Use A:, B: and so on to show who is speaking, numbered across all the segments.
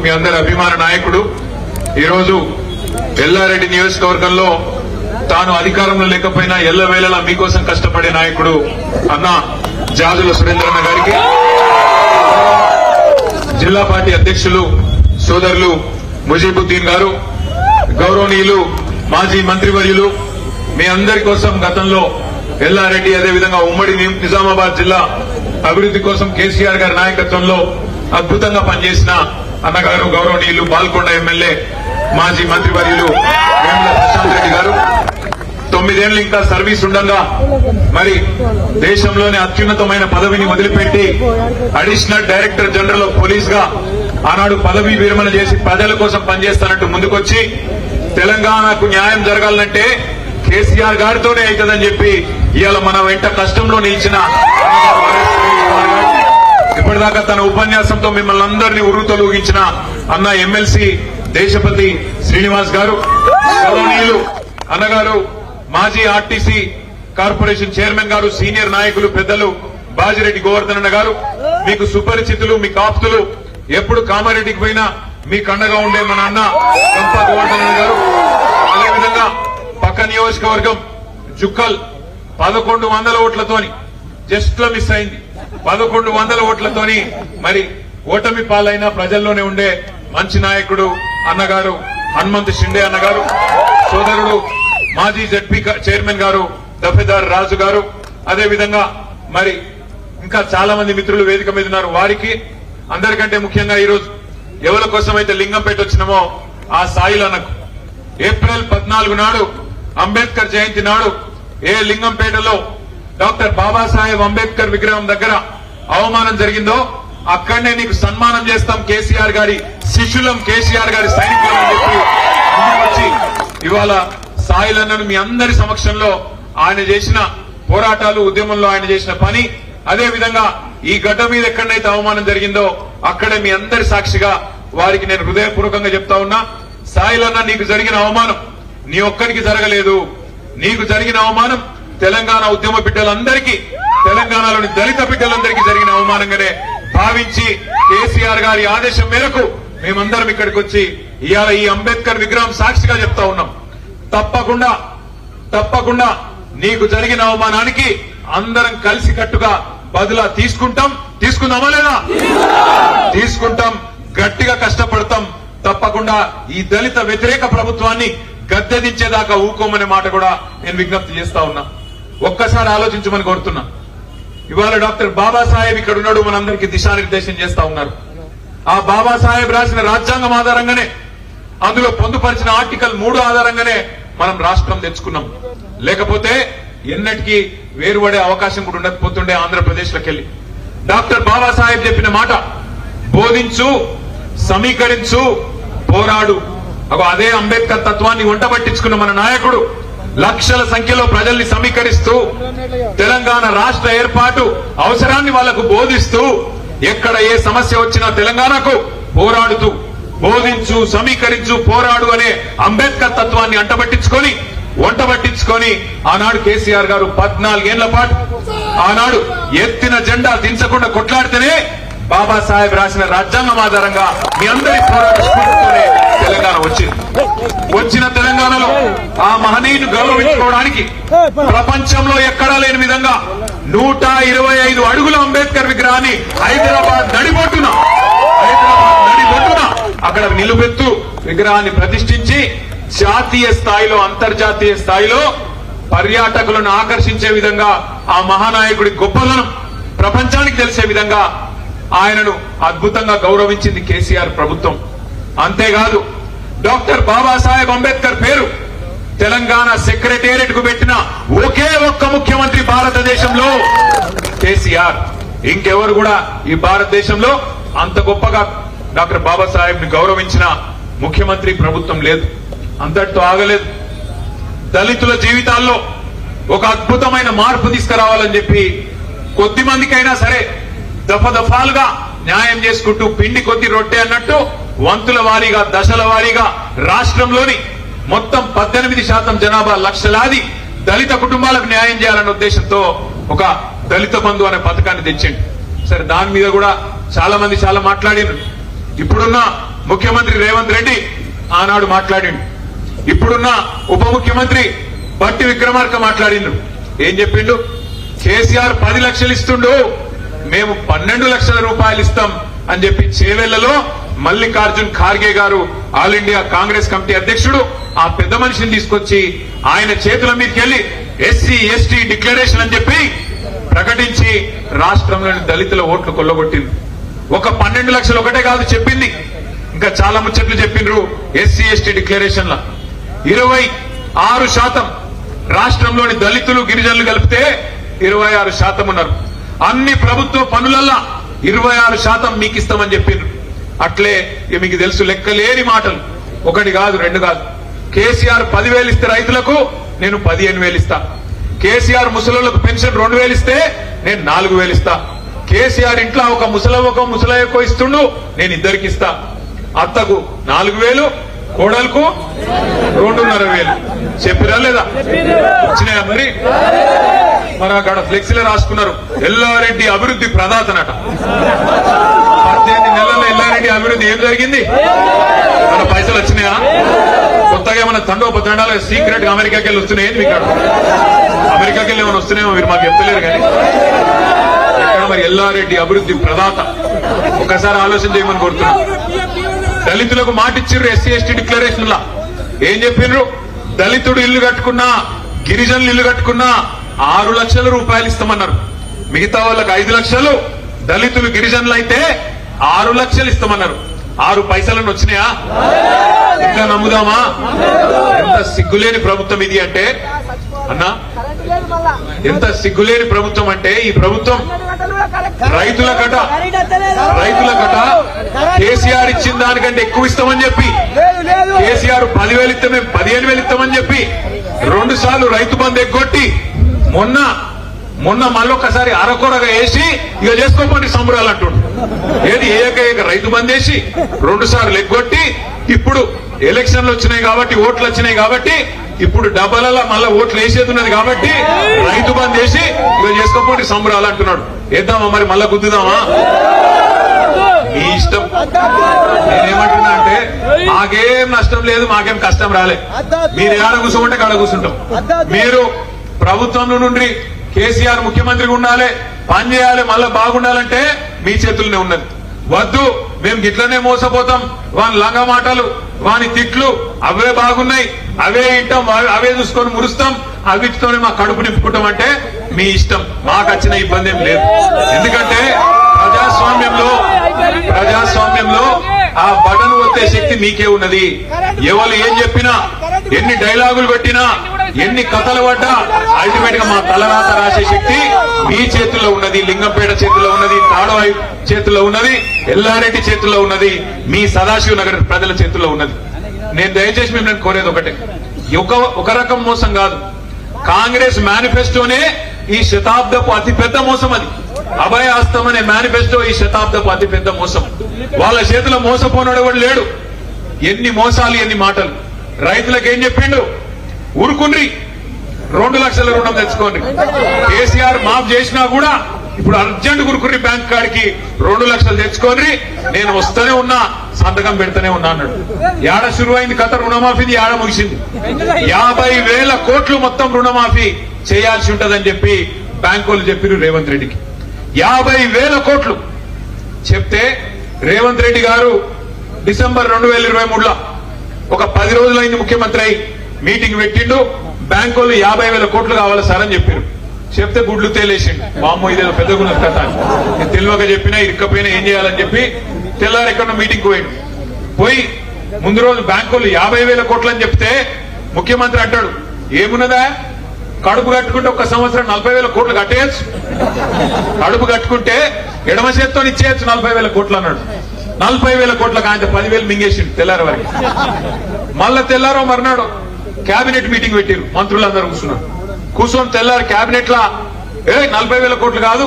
A: మీ అందరి అభిమాన నాయకుడు ఈరోజు ఎల్లారెడ్డి నియోజకవర్గంలో తాను అధికారంలో లేకపోయినా ఎల్లవేళలా మీకోసం కష్టపడే నాయకుడు అన్న జాజుల సురేంద్రన్న గారికి, జిల్లా పార్టీ అధ్యక్షులు సోదరులు ముజీబుద్దీన్ గారు, గౌరవనీయులు మాజీ మంత్రివర్యులు, మీ అందరి కోసం గతంలో ఎల్లారెడ్డి అదేవిధంగా ఉమ్మడి నిజామాబాద్ జిల్లా అభివృద్ధి కోసం కేసీఆర్ గారి నాయకత్వంలో అద్భుతంగా పనిచేసిన అన్నగారు గౌరవనీయులు బాల్కొండ ఎమ్మెల్యే మాజీ మంత్రివర్యులు వేముల ప్రశాంత్ రెడ్డి గారు 9 ఏళ్లు ఇంకా సర్వీస్ ఉండగా మరి దేశంలోనే అత్యున్నతమైన పదవిని వదిలిపెట్టి additional director general of police గా ఆనాడు పదవి విరమణ చేసి ప్రజల కోసం పనిచేస్తానంటూ ముందుకొచ్చి తెలంగాణకు న్యాయం జరగాలంటే కేసీఆర్ గారితోనే అవుతుందని చెప్పి ఇవాళ మన వెంట కష్టంలో నిలిచిన ఇప్పటిదాకా తన ఉపన్యాసంతో మిమ్మల్ని అందరినీ ఉర్రూతలూగించిన అన్న ఎమ్మెల్సీ దేశపతి శ్రీనివాస్ గారు, గౌరవనీయులు అన్నగారు మాజీ ఆర్టీసీ కార్పొరేషన్ చైర్మన్ గారు, సీనియర్ నాయకులు పెద్దలు బాజిరెడ్డి గోవర్ధన్ అన్న గారు, మీకు సుపరిచితులు, మీకు ఆప్తులు, ఎప్పుడు కామారెడ్డికి పోయినా మీకు అండగా ఉండే మన అన్న గంప గోవర్ధన్ అన్న గారు, అదేవిధంగా పక్క నియోజకవర్గం జుక్కల్ 1100 ఓట్లతోని జస్ట్ లో మిస్ అయింది. 1100 ఓట్లతోని మరి ఓటమి పాలైన ప్రజల్లోనే ఉండే మంచి నాయకుడు అన్నగారు హనుమంత్ షిండే అన్నగారు, సోదరుడు మాజీ జడ్పీ చైర్మన్ గారు దఫేదార్ రాజు గారు, అదేవిధంగా మరి ఇంకా చాలా మంది మిత్రులు వేదిక మీద ఉన్నారు. వారికి అందరికంటే ముఖ్యంగా ఈరోజు ఎవరి కోసమైతే లింగంపేట వచ్చినామో ఆ సాయిలన్నకు ఏప్రిల్ 14 నాడు అంబేద్కర్ జయంతి నాడు ఏ లింగంపేటలో డాక్టర్ బాబాసాహెబ్ అంబేద్కర్ విగ్రహం దగ్గర అవమానం జరిగిందో అక్కడనే నీకు సన్మానం చేస్తాం, కేసీఆర్ గారి శిష్యులం, కేసీఆర్ గారి సైనికులం అని చెప్పి వచ్చి ఇవాళ సాయిలన్నను మీ అందరి సమక్షంలో ఆయన చేసిన పోరాటాలు, ఉద్యమంలో ఆయన చేసిన పని, అదే విధంగా ఈ గడ్డ మీద ఎక్కడైతే అవమానం జరిగిందో అక్కడే మీ అందరి సాక్షిగా వారికి నేను హృదయపూర్వకంగా చెప్తా ఉన్నా, సాయిలన్న నీకు జరిగిన అవమానం నీ ఒక్కరికి జరగలేదు. నీకు జరిగిన అవమానం తెలంగాణ ఉద్యమ బిడ్డలందరికీ, తెలంగాణలోని దళిత బిడ్డలందరికీ జరిగిన అవమానంగానే భావించి కేసీఆర్ గారి ఆదేశం మేరకు మేమందరం ఇక్కడికి వచ్చి ఇవాళ ఈ అంబేద్కర్ విగ్రహం సాక్షిగా చెప్తా ఉన్నాం, తప్పకుండా నీకు జరిగిన అవమానానికి అందరం కలిసి కట్టుగా బదులా తీసుకుందామా లేదా? తీసుకుంటాం, గట్టిగా కష్టపడతాం. తప్పకుండా ఈ దళిత వ్యతిరేక ప్రభుత్వాన్ని గద్దెదించేదాకా ఊకోమనే మాట కూడా నేను విజ్ఞప్తి చేస్తా ఉన్నా. ఒక్కసారి ఆలోచించమని కోరుతున్నా. ఇవాళ డాక్టర్ బాబాసాహెబ్ ఇక్కడ ఉన్నాడు, మనందరికీ దిశానిర్దేశం చేస్తా ఉన్నారు. ఆ బాబాసాహెబ్ రాసిన రాజ్యాంగం ఆధారంగానే, అందులో పొందుపరిచిన ఆర్టికల్ 3 ఆధారంగానే మనం రాష్ట్రం తెచ్చుకున్నాం. లేకపోతే ఎన్నటికీ వేరుపడే అవకాశం కూడా ఉండకపోతుండే ఆంధ్రప్రదేశ్ లోకెళ్లి. డాక్టర్ బాబాసాహెబ్ చెప్పిన మాట బోధించు, సమీకరించు, పోరాడు. అదే అంబేద్కర్ తత్వాన్ని వంటబట్టించుకున్న మన నాయకుడు లక్షల సంఖ్యలో ప్రజల్ని సమీకరిస్తూ తెలంగాణ రాష్ట్ర ఏర్పాటు అవసరాన్ని వాళ్లకు బోధిస్తూ ఎక్కడ ఏ సమస్య వచ్చినా తెలంగాణకు పోరాడుతూ బోధించు, సమీకరించు, పోరాడు అనే అంబేద్కర్ తత్వాన్ని వంటబట్టించుకొని ఆనాడు కేసీఆర్ గారు 14 ఏళ్ల పాటు ఆనాడు ఎత్తిన జెండా దించకుండా కొట్లాడితేనే బాబాసాహెబ్ రాసిన రాజ్యాంగం ఆధారంగా మీ అందరి పోరాట స్ఫూర్తితోనే తెలంగాణ వచ్చిన తెలంగాణలో ఆ మహనీయుని గౌరవించుకోవడానికి ప్రపంచంలో ఎక్కడా లేని విధంగా 125 అడుగుల అంబేద్కర్ విగ్రహాన్ని హైదరాబాద్ నడిబొట్టున అక్కడ నిలువెత్తు విగ్రహాన్ని ప్రతిష్ఠించి జాతీయ స్థాయిలో, అంతర్జాతీయ స్థాయిలో పర్యాటకులను ఆకర్షించే విధంగా ఆ మహానాయకుడి గొప్పదనం ప్రపంచానికి తెలిసే విధంగా ఆయనను అద్భుతంగా గౌరవించింది కేసీఆర్ ప్రభుత్వం. అంతేకాదు డాక్టర్ బాబాసాహెబ్ అంబేద్కర్ పేరు తెలంగాణ సెక్రటేరియట్ కు పెట్టిన ఒకే ఒక్క ముఖ్యమంత్రి భారతదేశంలో కేసీఆర్. ఇంకెవరు కూడా ఈ భారతదేశంలో అంత గొప్పగా డాక్టర్ బాబాసాహెబ్ ని గౌరవించిన ముఖ్యమంత్రి ప్రభుత్వం లేదు. అంతటితో ఆగలేదు. దళితుల జీవితాల్లో ఒక అద్భుతమైన మార్పు తీసుకురావాలని చెప్పి కొద్ది మందికైనా సరే దఫాలుగా న్యాయం చేసుకుంటూ పిండి కొద్ది రొట్టె అన్నట్టు వంతుల వారీగా, దశల వారీగా రాష్ట్రంలోని మొత్తం 18% జనాభా లక్షలాది దళిత కుటుంబాలకు న్యాయం చేయాలన్న ఉద్దేశంతో ఒక దళిత బంధు అనే పథకాన్ని తెచ్చిండు. సరే, దాని మీద కూడా చాలా మంది చాలా మాట్లాడారు. ఇప్పుడున్న ముఖ్యమంత్రి రేవంత్ రెడ్డి ఆనాడు మాట్లాడిండు. ఇప్పుడున్న ఉప ముఖ్యమంత్రి బట్టి విక్రమార్క మాట్లాడిండు. ఏం చెప్పిండు? కేసీఆర్ 10 లక్షలు ఇస్తుండు, మేము 12 లక్షల రూపాయలు ఇస్తాం అని చెప్పి చేవెళ్లలో మల్లికార్జున్ ఖార్గే గారు ఆల్ ఇండియా కాంగ్రెస్ కమిటీ అధ్యక్షుడు ఆ పెద్ద మనిషిని తీసుకొచ్చి ఆయన చేతుల మీదకి వెళ్లి ఎస్సీ ఎస్టీ డిక్లరేషన్ అని చెప్పి ప్రకటించి రాష్ట్రంలోని దళితుల ఓట్లు కొల్లగొట్టింది. ఒక 12 లక్షలు ఒకటే కాదు చెప్పింది, ఇంకా చాలా ముచ్చట్లు చెప్పిండ్రు. ఎస్సీ ఎస్టీ డిక్లరేషన్ లా 26% రాష్ట్రంలోని దళితులు గిరిజనులు కలిపితే 26% ఉన్నారు. అన్ని ప్రభుత్వ పనులల్లా 26% మీకు ఇస్తామని చెప్పిండ్రు. అట్లే మీకు తెలుసు లెక్కలేని మాటలు, ఒకటి కాదు రెండు కాదు. కేసీఆర్ 10,000 ఇస్తే రైతులకు నేను 15,000 ఇస్తా. కేసీఆర్ ముసలోళ్లకు పెన్షన్ 2,000 ఇస్తే నేను 4,000 ఇస్తా. కేసీఆర్ ఇంట్లో ఒక ముసలవ్వకో ముసలయ్యకో ఇస్తుండు, నేను ఇద్దరికి ఇస్తా. అత్తకు 4,000, కోడలకు 2,500. చెప్పిరా లేదా? వచ్చినాయా మరి? మరి అక్కడ ఫ్లెక్సీలో రాసుకున్నారు ఎల్లారెడ్డి అభివృద్ధి ప్రదాతనట. 18 నెలల్లో ఎల్లారెడ్డి అభివృద్ధి ఏం జరిగింది? మన పైసలు వచ్చినాయా? కొత్తగా ఏమైనా తండోపతండాలు సీక్రెట్ గా అమెరికాకి వెళ్ళి వస్తున్నాయి. మీకు అమెరికాకి వెళ్ళి ఏమైనా వస్తున్నాయేమో మీరు మాకు చెప్పలేరు కానీ ఎక్కడ మరి ఎల్లారెడ్డి అభివృద్ధి ప్రదాత? ఒకసారి ఆలోచన చేయమని కోరుతున్నాం. దళితులకు మాటిచ్చిర్రు ఎస్సీ ఎస్టీ డిక్లరేషన్ లా. ఏం చెప్పిండ్రు? దళితుడు ఇల్లు కట్టుకున్నా, గిరిజనులు ఇల్లు కట్టుకున్నా 6 లక్షల రూపాయలు ఇస్తామన్నారు. మిగతా వాళ్ళకి 5 లక్షలు, దళితులు గిరిజనులు అయితే 6 లక్షలు ఇస్తామన్నారు. 6 పైసలను వచ్చినాయా? ఇంకా నమ్ముదామా? ఎంత సిగ్గులేని ప్రభుత్వం ఇది అంటే అన్నా, ఎంత సిగ్గులేని ప్రభుత్వం అంటే ఈ ప్రభుత్వం రైతుల కట కేసీఆర్ ఇచ్చిన దానికంటే ఎక్కువ ఇస్తామని చెప్పి, కేసీఆర్ 10,000 ఇస్తే మేము 15,000 ఇస్తామని చెప్పి 2 సార్లు రైతు బంధు ఎగ్గొట్టి మొన్న మళ్ళొక్కసారి అరకొరగా వేసి ఇక చేసుకోపోండి సంబరాలు అంటుండు. ఏది ఏక రైతు బంద్ వేసి 2 సార్లు ఎగ్గొట్టి ఇప్పుడు ఎలక్షన్లు వచ్చినాయి కాబట్టి, ఓట్లు వచ్చినాయి కాబట్టి, ఇప్పుడు డబ్బలలో మళ్ళా ఓట్లు వేసేది ఉన్నది కాబట్టి రైతు బంద్ వేసి ఇక చేసుకోపోండి సంబరాలు అంటున్నాడు. వేద్దామా మరి? మళ్ళా గుద్దుదామా? మీ ఇష్టం. నేనేమంటున్నా అంటే మాకేం నష్టం లేదు, మాకేం కష్టం రాలే. మీరు ఏడ కూర్చోమంటే కాడ కూర్చుంటాం. మీరు ప్రభుత్వంలో నుండి కేసీఆర్ ముఖ్యమంత్రిగా ఉండాలి, పని చేయాలి, మళ్ళా బాగుండాలంటే మీ చేతుల్లోనే ఉన్నది. వద్దు మేము గిట్లనే మోసపోతాం, వాని లంగ మాటలు, వాని తిట్లు అవే బాగున్నాయి, అవే ఇంటాం, అవే చూసుకొని మురుస్తాం, అవిటితోనే మా కడుపు నింపుకుంటాం అంటే మీ ఇష్టం. మాకు వచ్చిన ఇబ్బంది ఏం లేదు. ఎందుకంటే ప్రజాస్వామ్యంలో ఆ బటన్ ఒత్తే శక్తి మీకే ఉన్నది. ఎవరు ఏం చెప్పినా, ఎన్ని డైలాగులు పెట్టినా, ఎన్ని కథలు పడ్డా అల్టిమేట్ గా మా తలరాత రాసే శక్తి మీ చేతుల్లో ఉన్నది, లింగంపేట చేతుల్లో ఉన్నది, తాడవాయి చేతుల్లో ఉన్నది, ఎల్లారెడ్డి చేతుల్లో ఉన్నది, మీ సదాశివ నగర్ ప్రజల చేతుల్లో ఉన్నది. నేను దయచేసి మిమ్మల్ని కోరేది ఒకటే, ఒక రకం మోసం కాదు. కాంగ్రెస్ మేనిఫెస్టోనే ఈ శతాబ్దపు అతిపెద్ద మోసం. అది అభయ హస్తం అనే మేనిఫెస్టో ఈ శతాబ్దపు అతిపెద్ద మోసం. వాళ్ళ చేతిలో మోసపోనాడు ఎవడు లేడు. ఎన్ని మోసాలు, ఎన్ని మాటలు. రైతులకు ఏం చెప్పిండు? ఊరుకుండ్రి, 2 లక్షల రుణం తెచ్చుకోండి. కేసీఆర్ మాఫ్ చేసినా కూడా ఇప్పుడు అర్జెంట్ గురుకుర్రి బ్యాంక్ కాడికి 2 లక్షలు తెచ్చుకోండి, నేను వస్తూనే ఉన్నా, సంతకం పెడతానే ఉన్నా అన్నాడు. ఏడ శురువైంది కథ? రుణమాఫీది ఏడ ముగిసింది? 50,000 కోట్లు మొత్తం రుణమాఫీ చేయాల్సి ఉంటదని చెప్పి బ్యాంకులు చెప్పారు రేవంత్ రెడ్డికి. 50,000 కోట్లు చెప్తే రేవంత్ రెడ్డి గారు డిసెంబర్ 2023లో ఒక 10 రోజులైంది ముఖ్యమంత్రి అయి మీటింగ్ పెట్టిండు. బ్యాంకులు 50,000 కోట్లు కావాలి సార్ అని చెప్పారు. చెప్తే గుడ్లు తేలేసిండు. వామ్మో ఇదేదో పెద్ద గుణం కథ అని తెలివక చెప్పినా, ఇరుక్కపోయినా ఏం చేయాలని చెప్పి తెల్లారు ఎక్కడ మీటింగ్ పోయి ముందు రోజు బ్యాంకులు 50,000 కోట్లు అని చెప్తే ముఖ్యమంత్రి అంటాడు, ఏమున్నదా కడుపు కట్టుకుంటే 1 సంవత్సరం 40,000 కోట్లు కట్టేయచ్చు, కడుపు కట్టుకుంటే ఎడమ చేత్తో ఇచ్చేయచ్చు 40,000 కోట్లు అన్నాడు. 40,000 కోట్లకు ఆయన 10,000 మింగేసిండు తెల్లారి వరకు. మళ్ళా తెల్లారో మర్నాడు కేబినెట్ మీటింగ్ పెట్టారు, మంత్రులందరూ కూర్చొని తెల్లారు కేబినెట్ లా 40,000 కోట్లు కాదు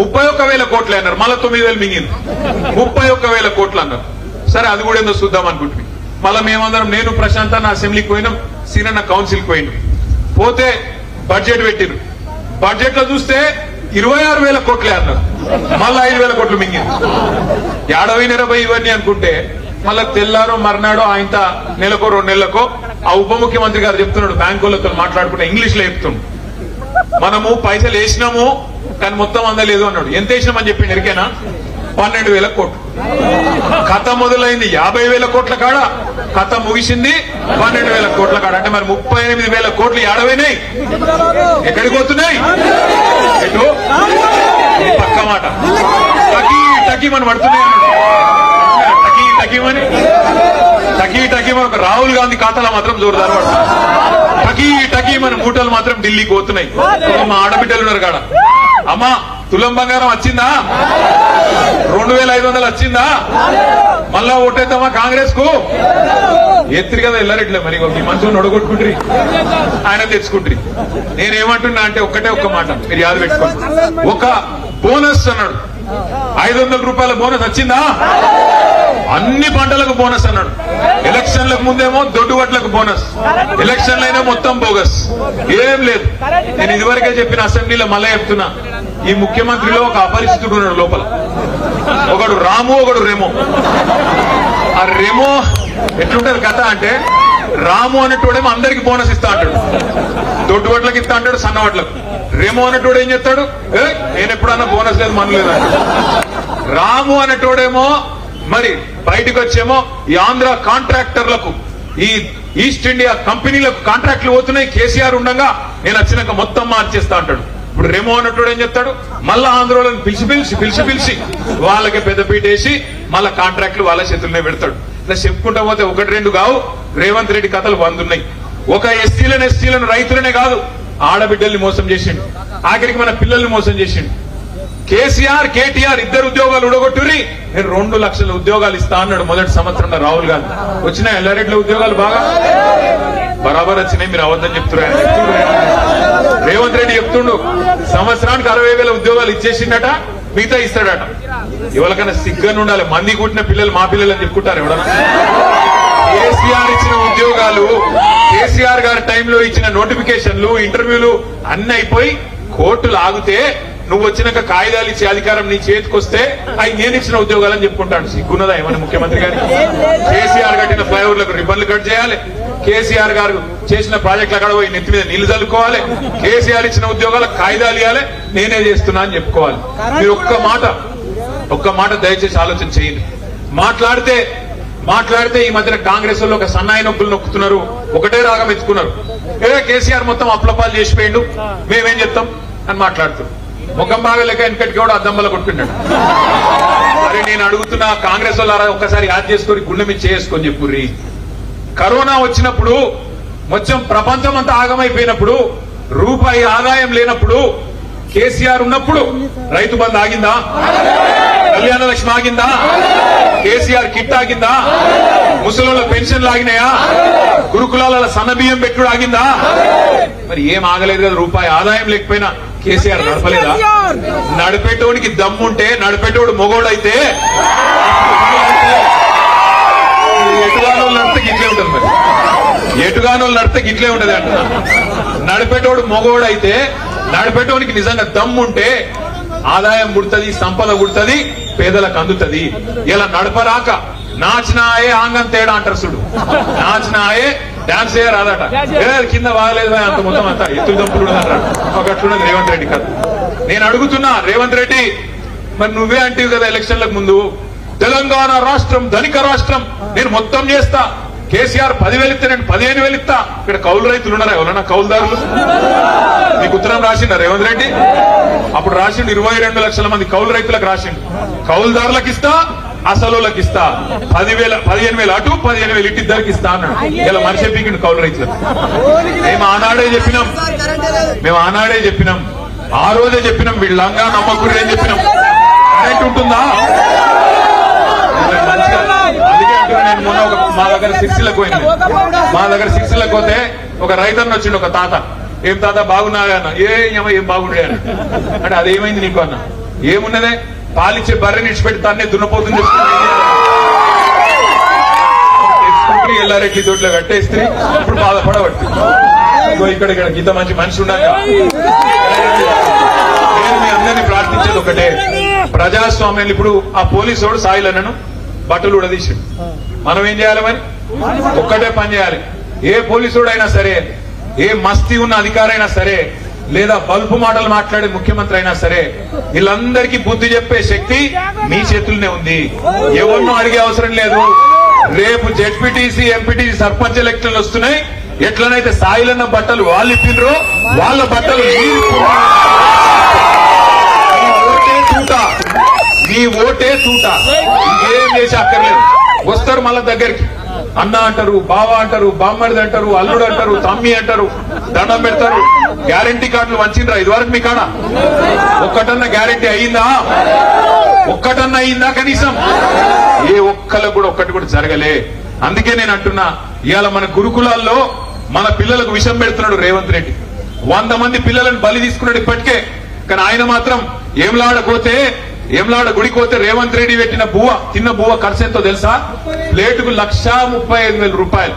A: 31,000 కోట్లు అన్నారు. మళ్ళా 9,000 మింగింది, 31,000 కోట్లు అన్నారు. సరే అది కూడా ఏందో చూద్దాం అనుకుంటుంది. మళ్ళా మేమందరం, నేను ప్రశాంత్ అన్న అసెంబ్లీకి పోయినాం, సీనన్న కౌన్సిల్కి పోయినాం. పోతే బడ్జెట్ పెట్టిరు. బడ్జెట్ లో చూస్తే 26,000 కోట్లే అన్నారు. మళ్ళా 5,000 కోట్లు మింగింది. ఏడవైన 20 ఇవన్నీ అనుకుంటే మళ్ళా తెల్లారో మర్నాడో ఆయన నెలకో 2 నెలలకో ఆ ఉప ముఖ్యమంత్రి గారు చెప్తున్నాడు బ్యాంకులతో మాట్లాడుకుంటే ఇంగ్లీష్ లో చెప్తున్నాడు మనము పైసలు వేసినాము కానీ మొత్తం అందలేదు అన్నాడు. ఎంత వేసినామని చెప్పిండు ఎరికేనా? 12,000 కోట్లు. కథ మొదలైంది 50,000 కోట్ల కాడ, కథ ముగిసింది 12,000 కోట్ల కాడ. అంటే మరి 38,000 కోట్లు ఏడవైనాయి, ఎక్కడికి పోతున్నాయి? ఎటు? పక్క మాట టకీ టకీ మనం పడుతున్నాయి అన్నాడు. టకీ టకీమని టకీ టకీమని ఒక రాహుల్ గాంధీ ఖాతాలో మాత్రం జోరుదారు పడుతుంది. టకీ టకీ మన మూటలు మాత్రం ఢిల్లీకి పోతున్నాయి. మా ఆడబిడ్డలు ఉన్నారు కాడ, అమ్మా తులం బంగారం వచ్చిందా? 2,500 వచ్చిందా? మళ్ళా ఓటేద్దామా కాంగ్రెస్ కు? ఎత్తిరి కదా ఎల్లారెడ్లే. మరి మీ మంచిగా నొడగొట్టుకుంటారు, ఆయన తెచ్చుకుంటారు. నేనేమంటున్నా అంటే ఒక్క మాట మీరు యాద పెట్టుకోండి. ఒక బోనస్ అన్నాడు, 500 రూపాయల బోనస్ వచ్చిందా? అన్ని పంటలకు బోనస్ అన్నాడు. ఎలక్షన్లకు ముందేమో దొడ్డువట్లకు బోనస్, ఎలక్షన్లు అయినా మొత్తం బోగస్, ఏం లేదు. నేను ఇదివరకే చెప్పిన అసెంబ్లీలో మళ్ళీ చెప్తున్నా, ఈ ముఖ్యమంత్రిలో ఒక అపరిచితుడు ఉన్నాడు లోపల. ఒకడు రాము, ఒకడు రెమో. ఆ రెమో ఎట్లుంటది కథ అంటే, రాము అనేటోడేమో అందరికి బోనస్ ఇస్తా అంటాడు, దొడ్డువట్లకు ఇస్తా అంటాడు, సన్నవట్లకు. రెమో అనేటోడు ఏం చెప్తాడు, నేను ఎప్పుడన్నా బోనస్ లేదు మనలేదు అంటాడు. రాము అనేటోడేమో మరి బయటకు వచ్చేమో ఈ ఆంధ్ర కాంట్రాక్టర్లకు, ఈ ఈస్ట్ ఇండియా కంపెనీలకు కాంట్రాక్ట్లు పోతున్నాయి, కేసీఆర్ ఉండగా నేను వచ్చినాక మొత్తం మార్చేస్తా అంటాడు. ఇప్పుడు రెమో అన్నట్టు ఏం చెప్తాడు, మళ్ళా ఆంధ్రోళను పిలిచి వాళ్ళకి పెద్దపీట వేసి మళ్ళా కాంట్రాక్ట్లు వాళ్ళ చేతుల్లోనే పెడతాడు. ఇట్లా చెప్పుకుంటా పోతే 1-2 కావు, రేవంత్ రెడ్డి కథలు 100 ఉన్నాయి. ఒక ఎస్టీలను రైతులనే కాదు, ఆడబిడ్డల్ని మోసం చేసిండు, ఆఖరికి మన పిల్లల్ని మోసం చేసిండు. కేసీఆర్ కేటీఆర్ 2 ఉద్యోగాలు ఉడగొట్టురి, నేను 2 లక్షల ఉద్యోగాలు ఇస్తా అన్నాడు మొదటి సంవత్సరంలో రాహుల్ గాంధీ. వచ్చినాయి ఎల్లారెడ్డిలో ఉద్యోగాలు బాగా బరాబర్ వచ్చినాయి. మీరు అవద్దని చెప్తున్నారు. రేవంత్ రెడ్డి చెప్తుండు సంవత్సరానికి 60,000 ఉద్యోగాలు ఇచ్చేసిండట, మిగతా ఇస్తాడట. ఎవరికైనా సిగ్గని ఉండాలి, మంది కుట్టిన పిల్లలు మా పిల్లలు అని చెప్పుకుంటారు ఎవడన్నా? కేసీఆర్ ఇచ్చిన ఉద్యోగాలు, కేసీఆర్ గారి టైంలో ఇచ్చిన నోటిఫికేషన్లు, ఇంటర్వ్యూలు అన్ని అయిపోయి కోర్టులు ఆగితే నువ్వు వచ్చినాక కాగితాలు ఇచ్చే అధికారం నీ చేతికొస్తే అవి నేను ఇచ్చిన ఉద్యోగాలని చెప్పుకుంటాడు. సిగ్గున్నదా ఏమన్నా ముఖ్యమంత్రి గారికి? కేసీఆర్ కట్టిన ఫ్లైఓవర్లకు రిబ్బన్లు కట్ చేయాలి, కేసీఆర్ గారు చేసిన ప్రాజెక్టులు అక్కడ పోయి నెత్తి మీద నీళ్లు చల్లుకోవాలి, కేసీఆర్ ఇచ్చిన ఉద్యోగాలకు కాగితాలు ఇవ్వాలి, నేనే చేస్తున్నా అని చెప్పుకోవాలి. మీరు ఒక్క మాట దయచేసి ఆలోచన చేయండి. మాట్లాడితే ఈ మధ్యన కాంగ్రెస్ వాళ్ళు ఒక సన్నాయి నొప్పులు నొక్కుతున్నారు, ఒకటే రాగం ఎత్తుకున్నారు. కేసీఆర్ మొత్తం అప్లపాలు చేసిపోయిండు, మేమేం చెప్తాం అని మాట్లాడుతున్నాం. ముఖం బాగా లేక వెనకటికి కూడా అద్దంబల కొట్టుకున్నాడు. మరి నేను అడుగుతున్నా కాంగ్రెస్ వాళ్ళారా, ఒక్కసారి యాద్ చేసుకొని గుండె మీద చేసుకొని చెప్పుర్రి. కరోనా వచ్చినప్పుడు మొత్తం ప్రపంచం అంతా ఆగమైపోయినప్పుడు, రూపాయి ఆదాయం లేనప్పుడు, కేసీఆర్ ఉన్నప్పుడు రైతు బంధు ఆగిందా? కళ్యాణ లక్ష్మి ఆగిందా? కేసీఆర్ కిట్ ఆగిందా? ముసలోళ్ళ పెన్షన్లు ఆగినాయా? గురుకులాల సన్నబియ్యం పెట్టుడు ఆగిందా? మరి ఏం ఆగలేదు కదా. రూపాయి ఆదాయం లేకపోయినా కేసీఆర్ నడపలేదా? నడిపేటోడికి దమ్ముంటే, నడిపేటోడు మొగోడైతే ఎటుగానోళ్ళు నడితే గిట్లే ఉంటుంది. మరి ఎటుగానోళ్ళు నడితే గిట్లే ఉంటది అంటున్నా. నడిపేటోడు మొగోడైతే, నడిపేటోనికి నిజంగా దమ్ముంటే ఆదాయం పుడుతుంది, సంపద పుడుతుంది, పేదలకు అందుతుంది. ఇలా నడపరాక నాచినాయే ఆంగం తేడా అంటారు చూడు, నాచినాయే డాన్స్ చేయరాదట, కింద బాగలేదు అంత మొత్తం అంతా ఎత్తు దంపులు అంటారు. ఒకట్లున్నది రేవంత్ రెడ్డి కాదు. నేను అడుగుతున్నా రేవంత్ రెడ్డి, మరి నువ్వే అంటివి కదా ఎలక్షన్లకు ముందు, తెలంగాణ రాష్ట్రం ధనిక రాష్ట్రం, నేను మొత్తం చేస్తా, కేసీఆర్ 10,000 ఇస్తే నేను 15,000 ఇస్తా. ఇక్కడ కౌలు రైతులు ఉన్నారా ఎవరన్నా? కౌలుదారులు మీకు ఉత్తరం రాసిండ రేవంత్ రెడ్డి? అప్పుడు రాసిండు 22 లక్షల మంది కౌలు రైతులకు రాసిండు. కౌలుదారులకు ఇస్తా, అసలులకు ఇస్తా, 15,000 అటు 15,000 ఇటు ఇద్దరికి ఇస్తా అన్నాడు. ఇలా మనిషి పీకిండు కౌలు రైతులకు. మేము ఆనాడే చెప్పినాం, ఆ రోజే చెప్పినాం, వీళ్ళంగా నమ్మకూడదు అని చెప్పినాం. కరెంట్ ఉంటుందా? అందుకే అంటున్నా, నేను మొన్న మా దగ్గర సిరిసిల్లకు పోతే ఒక రైతన్న వచ్చిండు, ఒక తాత. ఏం తాత బాగున్నాగా అన్న? ఏం బాగుండే అన్న. అంటే అదేమైంది నీకు అన్న? ఏమున్నదే, పాలిచ్చే బర్రెని ఇచ్చిపెట్టి తన్నే దున్నపోతుంది తెచ్చుకుంటే ఎల్లారెడ్డి దొడ్లో కట్టేస్తే ఇప్పుడు బాధపడబట్టి ఇక్కడ ఇంత మంచి మనిషి ఉండగా. నేను మీ అందరినీ ప్రార్థించేది ఒకటే, ప్రజాస్వామ్యాన్ని ఇప్పుడు ఆ పోలీసు వాడు సాయిలన్నను బట్టలు ఉడదీసిండు. మనం ఏం చేయాలి మరి? ఒక్కటే పని చేయాలి. ఏ పోలీసుడైనా సరే, ఏ మస్తీ ఉన్న అధికారైనా సరే, లేదా బల్బు మాటలు మాట్లాడే ముఖ్యమంత్రి అయినా సరే, వీళ్ళందరికీ బుద్ధి చెప్పే శక్తి మీ చేతుల్లోనే ఉంది. ఎవరినో అడిగే అవసరం లేదు. రేపు జెడ్పీటీసీ, ఎంపీటీసీ, సర్పంచ్ ఎలక్షన్లు వస్తున్నాయి. ఎట్లనైతే సాయిలన్న బట్టలు వాళ్ళు ఇప్పినరో వాళ్ళ బట్టలు మీ ఓటే తూట. ఇంకేం చేసి అక్కర్లేదు. వస్తారు మళ్ళా దగ్గరికి, అన్న అంటారు, బావ అంటారు, బామ్మడిది అంటారు, అల్లుడు అంటారు, తమ్మి అంటారు, దండం పెడతారు. గ్యారంటీ కార్డులు వంచిండ్రా ఇదివరకు మీ కాడ? ఒక్కటన్నా గ్యారంటీ అయ్యిందా? ఒక్కటన్నా అయ్యిందా కనీసం? ఏ ఒక్కలకు కూడా ఒక్కటి కూడా జరగలే. అందుకే నేను అంటున్నా, ఇవాళ మన గురుకులాల్లో మన పిల్లలకు విషం పెడుతున్నాడు రేవంత్ రెడ్డి. 100 మంది పిల్లలను బలి తీసుకున్నాడు ఇప్పటికే. కానీ ఆయన మాత్రం ఏమలాడపోతే, ఏమలాడ గుడికోతే రేవంత్ రెడ్డి పెట్టిన బువ్వ, తిన్న బువ్వ ఖర్చు ఎంతో తెలుసా? ప్లేటుకు 1,35,000 రూపాయలు.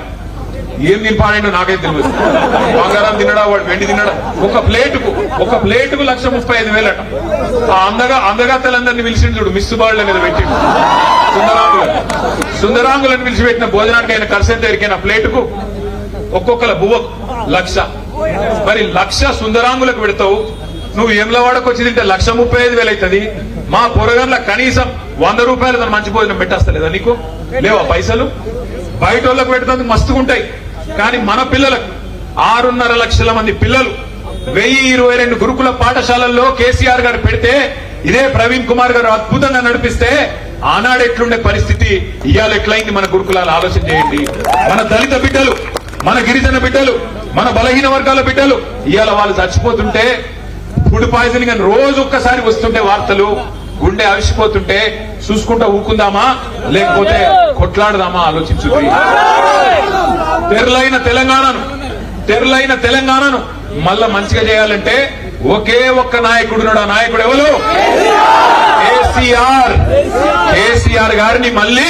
A: ఏం తింపాడో నాకైతే తెలియదు. బంగారం తినడా, వాడు వెండి తినడా? ఒక ప్లేటుకు 1,35,000 అట. ఆ అందగాతలందరినీ పిలిచిండు చూడు, మిస్సు బాళ్ళు మీద పెట్టిండు. సుందరాంగులను పిలిచి పెట్టిన భోజనానికి ఆయన ఖర్చు ఎంత ఎరికైనా? ప్లేటుకు ఒక్కొక్కల బువ్వకు 1,00,000. మరి 1,00,000 సుందరాంగులకు పెడతావు, నువ్వు ఎమ్లవాడకు వచ్చి తింటే 1,35,000 అవుతుంది. మా పొరగంలో కనీసం 100 రూపాయలు తను మంచి భోజనం పెట్టేస్తలేదా నీకు? లేవా పైసలు? బయట వాళ్ళకు పెట్టడానికి మస్తుగా ఉంటాయి. కానీ మన పిల్లలకు 6.5 లక్షల మంది పిల్లలు 1022 గురుకుల పాఠశాలల్లో కేసీఆర్ గారు పెడితే, ఇదే ప్రవీణ్ కుమార్ గారు అద్భుతంగా నడిపిస్తే ఆనాడు ఎట్లుండే పరిస్థితి, ఇవాళ ఎట్లయింది మన గురుకులాలు ఆలోచన చేయండి. మన దళిత బిడ్డలు, మన గిరిజన బిడ్డలు, మన బలహీన వర్గాల బిడ్డలు ఇవాళ వాళ్ళు చచ్చిపోతుంటే, ఫుడ్ పాయిజనింగ్ అని రోజు ఒక్కసారి వస్తుంటే వార్తలు, గుండె అవిసిపోతుంటే చూసుకుంటా ఊకుందామా లేకపోతే కొట్లాడదామా ఆలోచించుకుంది. తెరలైన తెలంగాణను మళ్ళా మంచిగా చేయాలంటే ఒకే ఒక్క నాయకుడున్నాడు. ఆ నాయకుడు ఎవరు? కేసీఆర్ గారిని మళ్ళీ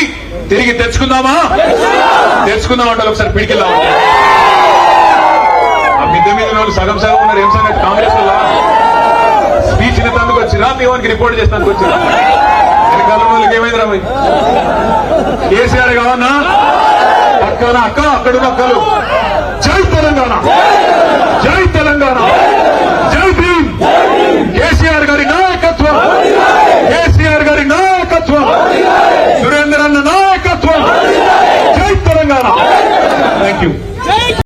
A: తిరిగి తెచ్చుకుందామా అంటే ఒకసారి పిడికిల్లా. ఆ మిద్దె మీద వాళ్ళు సగం ఉన్నారు. ఏం సంగతి? కాంగ్రెస్ వల్ల స్పీచ్ ఇన్నందుకు వచ్చిరా, మీ వానికి రిపోర్ట్ చేసినందుకు వచ్చిరా? వెనకాల వాళ్ళకి ఏమైందిరా? కేసీఆర్ కావన్నా పక్కన అక్కడున్న అక్కలు. జై తెలంగాణ, జై తెలంగాణ.